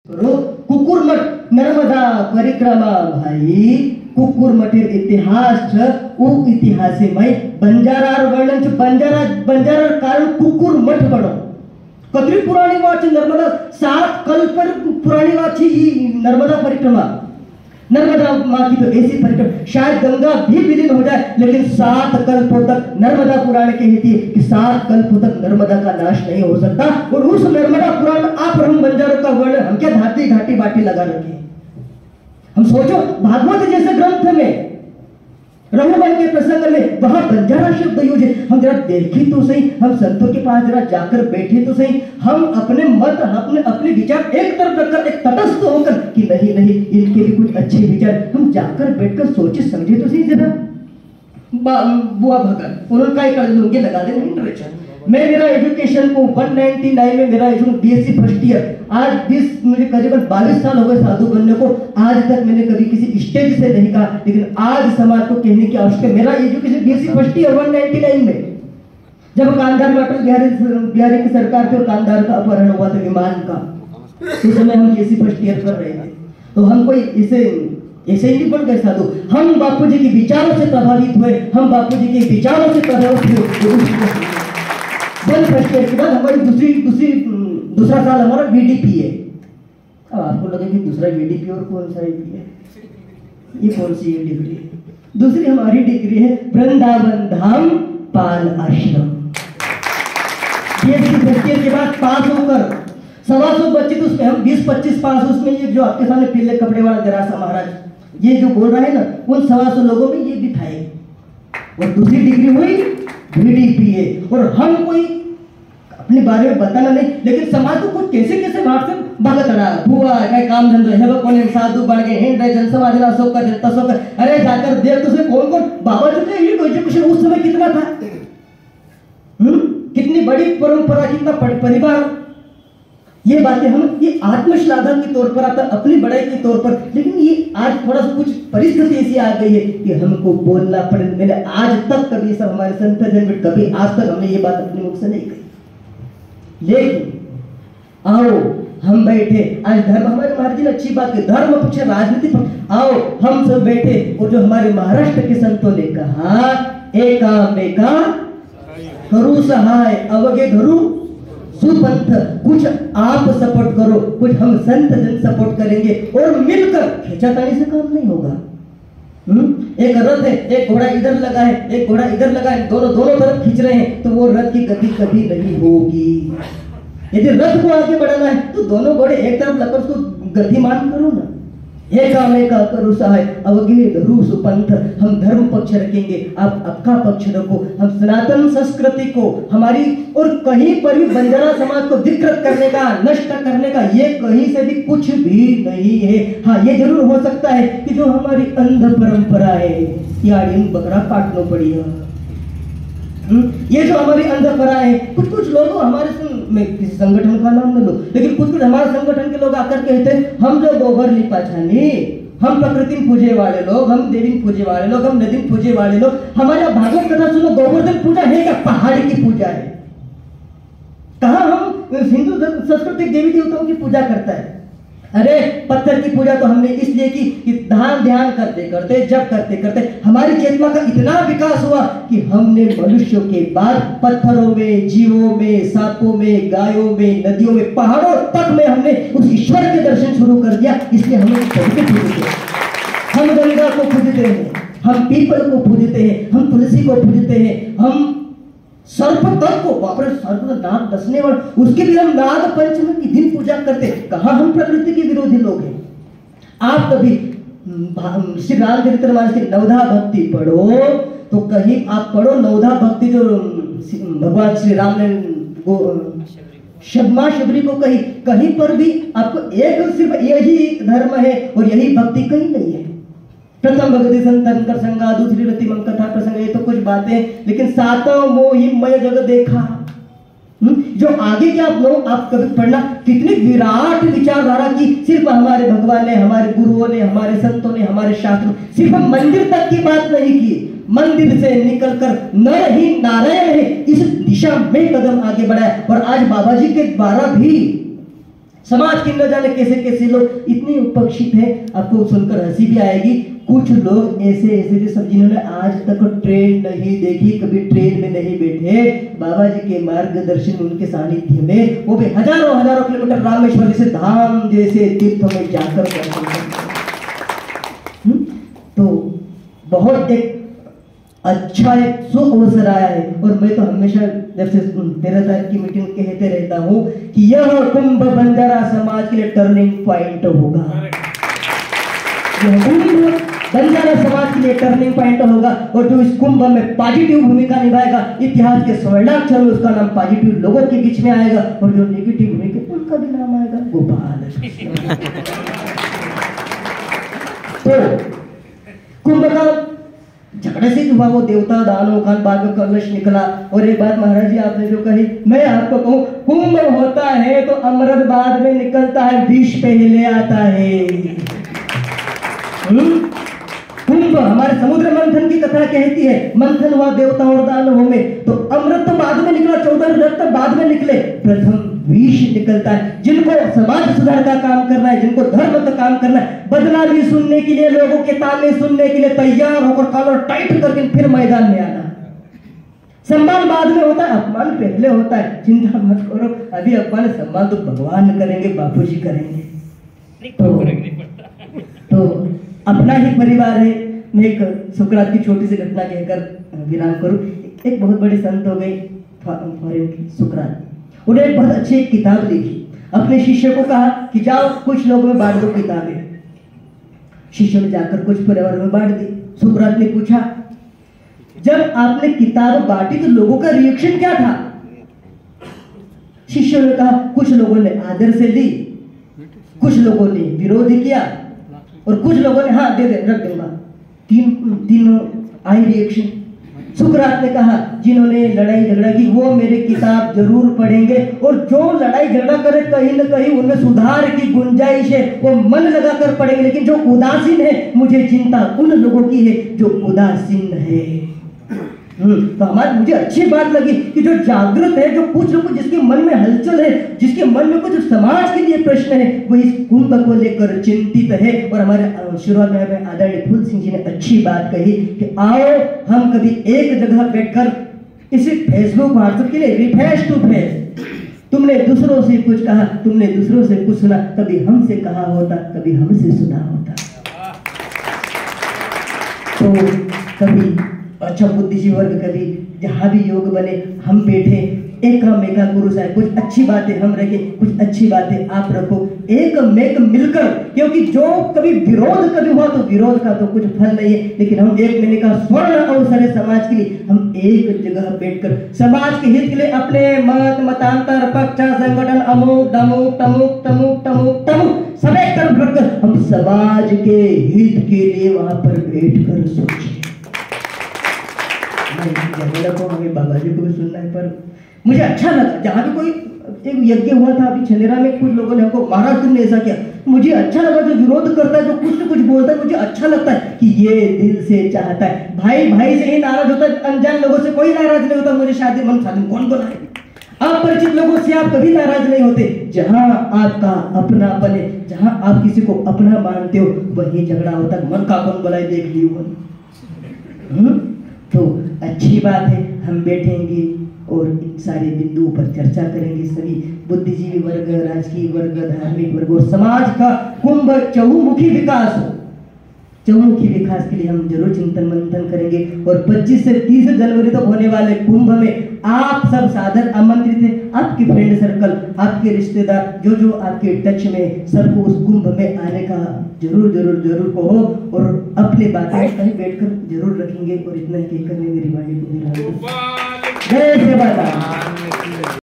कुकुरमठ नर्मदा परिक्रमा भाई कुकुरमठेर इतिहास उ इतिहासेमय बंजारार वर्णन बंजारार कारण कुकुरमठ बनो कतरी पुराणी वाच नर्मदा 7 कल्प पर पुराणी वाची नर्मदा परिक्रमा। नर्मदा माँ की तो ऐसी परिक्रमा शायद गंगा भी विलीन हो जाए लेकिन 7 कल्पों तक नर्मदा पुराण कहती है कि 7 कल्पों तक नर्मदा का नाश नहीं हो सकता। और उस नर्मदा पुराण आप हम बंजारों का वर्णन हम क्या घाटी घाटी बाटी लगा रखे। हम सोचो भागवत जैसे ग्रंथ में रघुवन के प्रसंग में वहां बंजारा शब्द यूज है। हम जरा देखें तो सही, हम संतों के पास जरा जाकर बैठे तो सही, हम अपने मत अपने विचार एक तरफ रखकर एक तटस्थ होकर कि नहीं इनके भी कुछ अच्छे विचार, हम जाकर बैठकर सोचे समझे तो सही जरा। बुआ भगत उन्होंने क्या लुंगी लगा दे लिटरेचर। मैं मेरा एजुकेशन को 199 में मेरा बीएससी फर्स्ट ईयर, आज मुझे करीबन 22 साल हो गए साधु बनने को। आज तक मैंने कभी किसी स्टेज से नहीं कहा, लेकिन आज समाज को कहने की आवश्यकता। मेरा एजुकेशन बीएससी फर्स्ट ईयर 199 में, जब कांधार में अटल बिहारी की सरकार थी और कांधार का अपहरण हुआ था विमान का, उस समय हम बीएससी फर्स्ट ईयर कर रहे थे। तो हम कोई ऐसे ही बन गए साधु। हम बापूजी के विचारों से प्रभावित हुए, हम बापूजी के विचारों से प्रभावित हुए। फर्स्ट ईयर के बाद हमारी दूसरा साल हमारा बीडीपी है। अब आपको लगे कि दूसरा बीडीपी और कौन सा है, ये कौन सी डिग्री है? दूसरी हमारी डिग्री है वृंदावन धाम पाल आश्रम। बीएससी फर्स्ट ईयर के बाद पास होकर 125 बच्चे, तो उसमें हम 20-25 पास। उसमें ये जो आपके सामने पीले कपड़े वाला जरासा महाराज ये जो बोल रहा है ना, उन 125 लोगों में ये भी था। और दूसरी डिग्री हुई बीडीपीए। और हम कोई अपने बारे में बताना नहीं, लेकिन समाज को कुछ कैसे भाग से भगत रहा हुआ क्या काम धंधो है, कौन साधु बन गए हैं, जन समाज अशोक का जनता शोक। अरे जाकर देख तो कौन बाबा जी का एजुकेशन उस समय कितना था, कितनी बड़ी परंपरा, कितना परिवार। ये बातें हम ये आत्मश्लाघा के तौर पर आता, अपनी बड़ाई के तौर पर, लेकिन ये आज थोड़ा सा कुछ परिस्थिति ऐसी आ गई है कि हमको बोलना पड़े। मैंने आज तक कभी सब हमारे संत जन में कभी आज तक हमने ये बात अपने मुख से नहीं कही, लेकिन आओ हम बैठे आज धर्म, हमारे महाराज जी ने अच्छी बात की, धर्म पक्ष राजनीति पक्ष, आओ हम सब बैठे। और जो हमारे महाराष्ट्र के संतों ने कहा एका करू सहाय अवगे धरू सुपंथ, कुछ आप सपोर्ट करो, कुछ हम संत जन सपोर्ट करेंगे और मिलकर खींचातानी से काम नहीं होगा। एक रथ है, एक घोड़ा इधर लगा है, एक घोड़ा इधर लगा है, दोनों तरफ खींच रहे हैं, तो वो रथ की गति कभी नहीं होगी। यदि रथ को आगे बढ़ाना है तो दोनों घोड़े एक तरफ लगकर उसको गतिमान करो ना। एका करू सहाय अवगे धरू सुपंथ, हम धर्म पक्ष रखेंगे, आप आपका पक्ष रखो। हम सनातन संस्कृति को हमारी और कहीं पर भी बंजारा समाज को विकृत करने का, नष्ट करने का ये कहीं से भी कुछ भी नहीं है। हाँ, ये जरूर हो सकता है कि जो हमारी अंध परंपरा है, यार बकरा काटना पड़ी है, ये जो हमारी अंधपरा है। कुछ लोग हमारे में किसी संगठन का नाम न लो, लेकिन कुछ हमारे संगठन के लोग आकर कहते हैं हम जो गोबर लिपा छानी, हम प्रकृति पूजे वाले लोग, हम देवी पूजे वाले लोग, हम नदी पूजे वाले लोग। हमारा भागवत कथा सुनो, गोवर्धन पूजा है क्या? पहाड़ी की पूजा है। कहा हम हिंदू सांस्कृतिक देवी देवताओं की पूजा करता है। अरे पत्थर की पूजा तो हमने इसलिए की कि ध्यान करते करते जब करते करते हमारी चेतना का इतना विकास हुआ कि हमने मनुष्यों के बाद पत्थरों में, जीवों में, सांपों में, गायों में, नदियों में, पहाड़ों तक में हमने उस ईश्वर के दर्शन शुरू कर दिया। इसलिए हम गंगा को पूजते हैं, हम पीपल को पूजते हैं, हम तुलसी को पूजते हैं, हम सर्प तक को, बाप रे सर्प नाग डसने वाला, उसके लिए हम नाग पंचमी की दिन पूजा करते। कहा हम प्रकृति के विरोधी लोग हैं। आप कभी श्री रामचरितमानस की नवधा भक्ति पढ़ो तो कहीं आप पढ़ो नवधा भक्ति जो भगवान श्री राम ने शब्मा शबरी को कहीं पर भी आपको एक सिर्फ यही धर्म है और यही भक्ति कहीं नहीं है। प्रथम भगवती संतन कर संगा, दूसरी रति मन कथा प्रसंग, ये तो कुछ बातें, लेकिन सातों मोहि मय जग देखा। जो आगे के आप कभी पढ़ना, कितनी विराट विचारधारा की सिर्फ हमारे भगवान ने, हमारे गुरुओं ने, हमारे संतों ने, हमारे शास्त्रों, सिर्फ मंदिर तक की बात नहीं की, मंदिर से निकलकर नर ही नारायण है इस दिशा में कदम आगे बढ़ाया। और आज बाबा जी के द्वारा भी समाज की न जाने कैसे कैसे लोग इतने उपेक्षित हैं, आपको सुनकर हंसी भी आएगी। कुछ लोग ऐसे ऐसे जो सब जिन्होंने आज तक ट्रेन नहीं देखी, कभी ट्रेन में नहीं बैठे, बाबा जी के मार्गदर्शन उनके सानिध्य में, वो भी हजारों हजारों किलोमीटर रामेश्वर जैसे धाम जैसे तीर्थों में जाकर तो बहुत एक अच्छा एक शुभ अवसर आया है। और मैं तो हमेशा जब से 13 तारीख की मीटिंग कहते रहता हूँ कि यह कुंभ बंजारा समाज के लिए टर्निंग पॉइंट होगा। यह कुंभ बंजारा समाज के लिए टर्निंग पॉइंट होगा, और जो इस कुंभ में पॉजिटिव भूमिका निभाएगा, इतिहास के स्वर्णाक्षर में उसका नाम पॉजिटिव लोगों के बीच में आएगा, और जो नेगेटिव भूमिका उनका भी नाम आएगा गोपाल। तो कुंभ का झगड़े से हुआ वो देवता दानों का बाद में कलश निकला। और एक बात महाराज जी आपने जो कही, मैं आपको कहूं, कुंभ होता है तो अमृत बाद में निकलता है, विष पहले आता है। कुंभ हमारे समुद्र मंथन की कथा कहती है, मंथन हुआ देवताओं और दानवों में, तो अमृत तो बाद में निकला, 14 रक्त बाद में निकले, प्रथम विष निकलता है। जिनको समाज सुधार का काम करना है, जिनको धर्म का काम करना है, बदला भी सुनने के लिए, लोगों के ताने सुनने के लिए तैयार होकर कॉलर टाइट करके फिर मैदान में आना। सम्मान बाद में होता है, अपमान पहले होता है। चिंता मत करो, अभी अपमान सम्मान तो भगवान करेंगे, बापूजी करेंगे। तो अपना ही परिवार है। मैं एक सुकरात की छोटी सी घटना कहकर विराम करूं। एक बहुत बड़े संत हो गए फॉरेन के सुकरात, उन्होंने एक बहुत अच्छी किताब लिखी। अपने शिष्य को कहा कि जाओ कुछ लोगों में बांट दो किताबें। शिष्य ने जाकर कुछ परिवार में बांट दी। सुकरात ने पूछा, जब आपने किताब बांटी तो लोगों का रिएक्शन क्या था? शिष्यों ने कहा, कुछ लोगों ने आदर से ली, कुछ लोगों ने विरोध किया, और कुछ लोगों ने हाँ दे दे रख दूंगा। तीनों आई रिएक्शन। सुकरात ने कहा, जिन्होंने लड़ाई झगड़ा की वो मेरे किताब जरूर पढ़ेंगे, और जो लड़ाई झगड़ा करे कहीं न कहीं उनमें सुधार की गुंजाइश है, वो मन लगाकर पढ़ेंगे। लेकिन जो उदासीन है, मुझे चिंता उन लोगों की है जो उदासीन है। तो हमारी मुझे अच्छी बात लगी कि जो जागृत है, जो कुछ न कुछ जिसके मन में हलचल है, जिसके मन में कुछ समाज के लिए प्रश्न है, वो इस कुंभ को लेकर चिंतित है। और हमारे शुरुआत में आदरणीय फूल सिंह जी ने अच्छी बात कही कि आओ हम कभी एक जगह बैठकर इसी फेसबुक व्हाट्सएप के लिए फेस टू फेस, तुमने दूसरों से कुछ कहा, तुमने दूसरों से कुछ सुना, कभी हमसे कहा होता, कभी हमसे सुना होता। तो कभी अच्छा बुद्धिजीवी वर्ग, कभी जहाँ भी योग बने हम बैठे, एकामेका पुरुष है, कुछ अच्छी बातें हम रखें, कुछ अच्छी बातें आप रखो, एकमेक मिलकर। क्योंकि जो कभी विरोध कभी हुआ तो विरोध का तो कुछ फल नहीं है, लेकिन हम एक महीने का स्वर्ण अवसर है समाज के लिए। हम एक जगह बैठकर समाज के हित के लिए अपने मत मतांतर पक्ष संगठन अमुक डमुक टमुक टमुक टमुक टमुक सब एक तरफ रखकर हम समाज के हित के लिए वहां पर बैठकर सोचें। को हमें बाबा जी को भी सुनना है, पर मुझे अच्छा लगा जहाँ भी कोई एक यज्ञ हुआ था अभी छनेरा में, कुछ लोगों ने हमको महाराज तुमने ऐसा किया, मुझे अच्छा लगा। जो विरोध करता है, जो कुछ न कुछ बोलता है, मुझे अच्छा लगता है कि ये दिल से चाहता है। भाई भाई से ही नाराज होता है, अनजान लोगों से कोई नाराज नहीं होता। मुझे शादी मन शादी कौन बोला है? अपरिचित लोगों से आप कभी नाराज नहीं होते। जहां आपका अपनापन है, जहां आप किसी को अपना मानते हो, वही झगड़ा होता है। मन का कौन बोला देख लियो। तो अच्छी बात है, हम बैठेंगे और इन सारे बिंदुओं पर चर्चा करेंगे। सभी बुद्धिजीवी वर्ग, राजकीय वर्ग, धार्मिक वर्ग और समाज का कुंभ चहुमुखी विकास हो। चहुमुखी विकास के लिए हम जरूर चिंतन मंथन करेंगे। और 25 से 30 जनवरी तक होने वाले कुंभ में आप सब सादर आमंत्रित हैं। आपके फ्रेंड सर्कल, आपके रिश्तेदार, जो जो आपके टच में, सबको उस कुंभ में आने का जरूर जरूर जरूर कहो, और अपने बातें कहीं बैठकर जरूर रखेंगे। और इतना ही कहकर मैं मेरी वाणी को विराम दूं। जय सेवादार।